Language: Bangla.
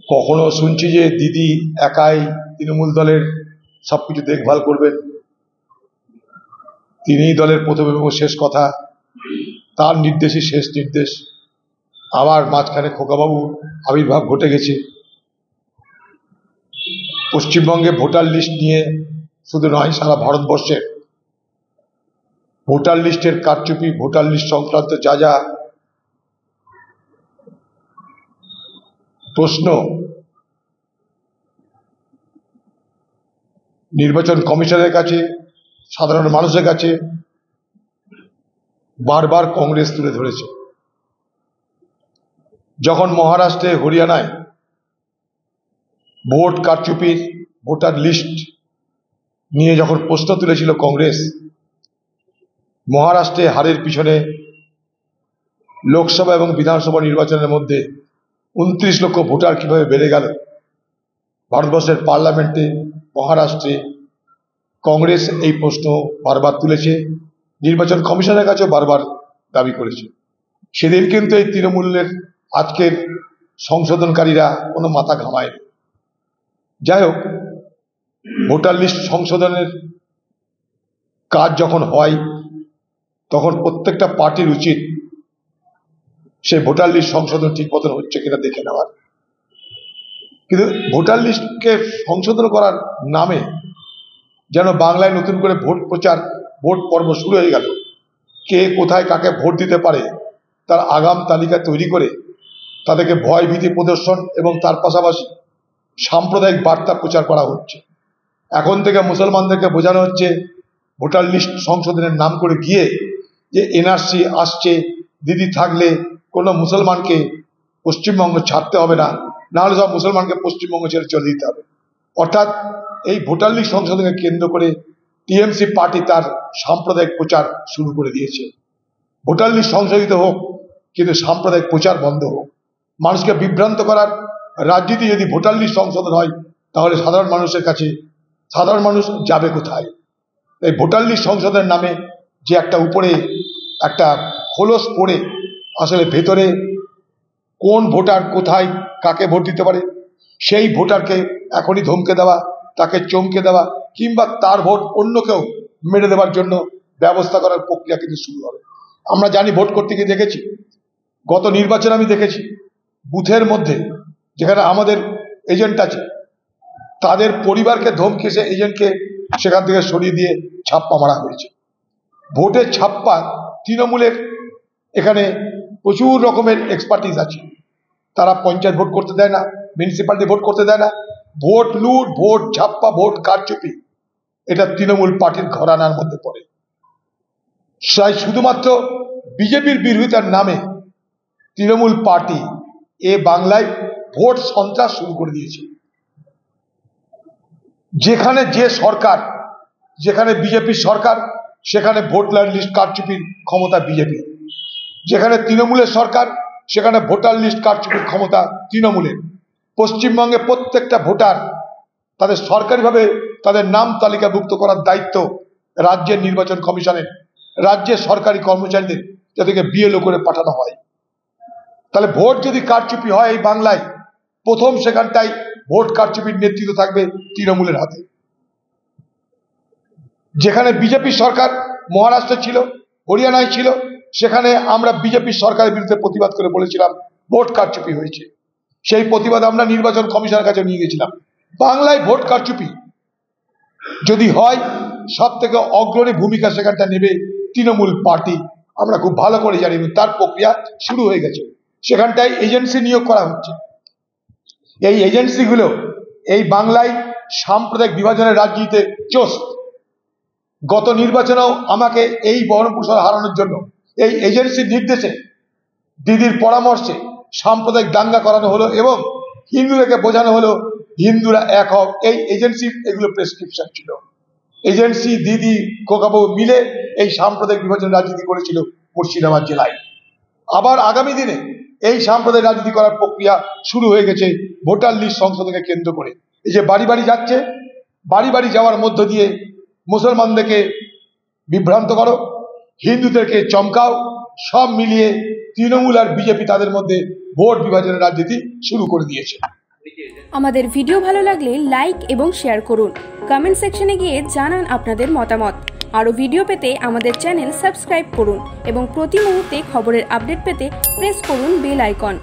কখনো শুনছি যে দিদি একাই তৃণমূল দলের সবকিছু দেখভাল করবেন, তিনিই দলের প্রথম এবং শেষ কথা, তার নির্দেশই শেষ নির্দেশ। আবার মাঝখানে খোকাবাবু আবির্ভাব ঘটে গেছে। পশ্চিমবঙ্গে ভোটার লিস্ট নিয়ে শুধু নয়, সারা ভারতবর্ষের ভোটার লিস্টের কারচুপি, ভোটার লিস্ট সংক্রান্ত যা যা প্রশ্ন নির্বাচন কমিশনের কাছে, সাধারণ মানুষের কাছে বারবার কংগ্রেস তুলে ধরেছে। যখন মহারাষ্ট্রে, হরিয়ানায় ভোট কারচুপির, ভোটার লিস্ট নিয়ে যখন প্রশ্ন তুলেছিল কংগ্রেস, মহারাষ্ট্রে হারের পিছনে লোকসভা এবং বিধানসভা নির্বাচনের মধ্যে 29 লক্ষ ভোটার কিভাবে বেড়ে গেল, ভারতবর্ষের পার্লামেন্টে, মহারাষ্ট্রে কংগ্রেস এই প্রশ্ন বারবার তুলেছে, নির্বাচন কমিশনের কাছেও বারবার দাবি করেছে। সেদিন কিন্তু এই তৃণমূলের আজকের সংশোধনকারীরা কোনো মাথা ঘামায়নি। যাই হোক, ভোটার লিস্ট সংশোধনের কাজ যখন হয় তখন প্রত্যেকটা পার্টির উচিত সেই ভোটার লিস্ট সংশোধন ঠিক মতন হচ্ছে কিনা দেখে নেওয়ার। কিন্তু ভোটার লিস্টকে সংশোধন করার নামে যেন বাংলায় নতুন করে ভোট প্রচার, ভোট পর্ব শুরু হয়ে গেল। কে কোথায় কাকে ভোট দিতে পারে তার আগাম তালিকা তৈরি করে তাদেরকে ভয় ভীতি প্রদর্শন এবং তার পাশাপাশি সাম্প্রদায়িক বার্তা প্রচার করা হচ্ছে। এখন থেকে মুসলমানদেরকে বোঝানো হচ্ছে ভোটার লিস্ট সংশোধনের নাম করে গিয়ে যে এনআরসি আসছে, দিদি থাকলে কোনো মুসলমানকে পশ্চিমবঙ্গ ছাড়তে হবে না, নাহলে সব মুসলমানকে পশ্চিমবঙ্গ ছেড়ে চলে দিতে হবে। অর্থাৎ এই ভোটার লিস্ট সংশোধনকে কেন্দ্র করে টিএমসি পার্টি তার সাম্প্রদায়িক প্রচার শুরু করে দিয়েছে। ভোটার লিস্ট সংশোধিত হোক, কিন্তু সাম্প্রদায়িক প্রচার বন্ধ হোক। মানুষকে বিভ্রান্ত করার রাজনীতি যদি ভোটার লিস্ট সংশোধন হয়, তাহলে সাধারণ মানুষের কাছে সাধারণ মানুষ যাবে কোথায়? এই ভোটার লিস্ট সংশোধনের নামে যে একটা উপরে একটা খোলস পড়ে, আসলে ভেতরে কোন ভোটার কোথায় কাকে ভোট দিতে পারে সেই ভোটারকে এখনই ধমকে দেওয়া, তাকে চমকে দেওয়া, কিংবা তার ভোট অন্য কেউ মেরে দেওয়ার জন্য ব্যবস্থা করার প্রক্রিয়া কিন্তু শুরু হবে। আমরা জানি, ভোট করতে গিয়ে দেখেছি, গত নির্বাচনে আমি দেখেছি বুথের মধ্যে যেখানে আমাদের এজেন্ট আছে তাদের পরিবারকে ধমকে সে এজেন্টকে সেখান থেকে সরিয়ে দিয়ে ছাপ্পা মারা হয়েছে। ভোটের ছাপ্পা তৃণমূলের এখানে প্রচুর রকমের এক্সপার্টিস আছে। তারা পঞ্চায়েত ভোট করতে দেয় না, মিউনিসিপ্যালিটি ভোট করতে দেয় না, ভোট লুট, ভোট ছাপ্পা, ভোট কারচুপি, এটা তৃণমূল পার্টির ঘরানার মধ্যে পড়ে। তাই শুধুমাত্র বিজেপির বিরোধিতার নামে তৃণমূল পার্টি এ বাংলায় ভোট সন্ত্রাস শুরু করে দিয়েছে। যেখানে যে সরকার, যেখানে বিজেপির সরকার, সেখানে ভোটার লিস্ট কারচুপির ক্ষমতা বিজেপি। যেখানে তৃণমূলের সরকার, সেখানে ভোটার লিস্ট কারচুপির ক্ষমতা তৃণমূলের। পশ্চিমবঙ্গে প্রত্যেকটা ভোটার তাদের সরকারিভাবে তাদের নাম তালিকাভুক্ত করার দায়িত্ব রাজ্যের নির্বাচন কমিশনের, রাজ্যের সরকারি কর্মচারীদের, যাদেরকে বিএলও করে পাঠানো হয়। তাহলে ভোট যদি কারচুপি হয় এই বাংলায়, প্রথম সেখানটাই ভোট কারচুপির নেতৃত্ব থাকবে তৃণমূলের হাতে। যেখানে বিজেপির সরকার মহারাষ্ট্রে ছিল, হরিয়ানায় ছিল, সেখানে আমরা বিজেপির সরকারের বিরুদ্ধে প্রতিবাদ করে বলেছিলাম ভোট কারচুপি হয়েছে। সেই প্রতিবাদ আমরা নির্বাচন কমিশনের কাছে নিয়ে গেছিলাম। বাংলায় ভোট কারচুপি যদি হয়, সব থেকে অগ্রণী ভূমিকা সেখানটা নেবে তৃণমূল পার্টি। আমরা খুব ভালো করে জানি, তার প্রক্রিয়া শুরু হয়ে গেছে। সেখানটায় এজেন্সি নিয়োগ করা হচ্ছে। এই এজেন্সিগুলো এই বাংলায় সাম্প্রদায়িক বিভাজনের রাজনীতিতে চোস্ত। গত নির্বাচনেও আমাকে এই বহরমপুর হারানোর জন্য এই এজেন্সির নির্দেশে, দিদির পরামর্শে সাম্প্রদায়িক দাঙ্গা করানো হলো এবং হিন্দুদেরকে বোঝানো হলো হিন্দুরা এক হোক। এই এজেন্সির এগুলো প্রেসক্রিপশন ছিল। এজেন্সি, দিদি, খোকাবাবু মিলে এই সাম্প্রদায়িক বিভাজন রাজনীতি করেছিল মুর্শিদাবাদ জেলায়। আবার আগামী দিনে এই সাম্প্রদায়িক রাজনীতি করার প্রক্রিয়া শুরু হয়ে গেছে ভোটার লিস্ট সংশোধনকে কেন্দ্র করে। এই যে বাড়ি বাড়ি যাচ্ছে, বাড়ি বাড়ি যাওয়ার মধ্য দিয়ে মুসলমানদেরকে বিভ্রান্ত করো, হিন্দুদেরকে চমকাও, সব মিলিয়ে তৃণমূল আর বিজেপি তাদের মধ্যে ভোট বিভাজনের রাজনীতি শুরু করে দিয়েছে। আমাদের ভিডিও ভালো লাগলে লাইক এবং শেয়ার করুন। কমেন্ট সেকশনে গিয়ে জানান আপনাদের মতামত। আরও ভিডিও পেতে আমাদের চ্যানেল সাবস্ক্রাইব করুন এবং প্রতি মুহূর্তে খবরের আপডেট পেতে প্রেস করুন বেল আইকন।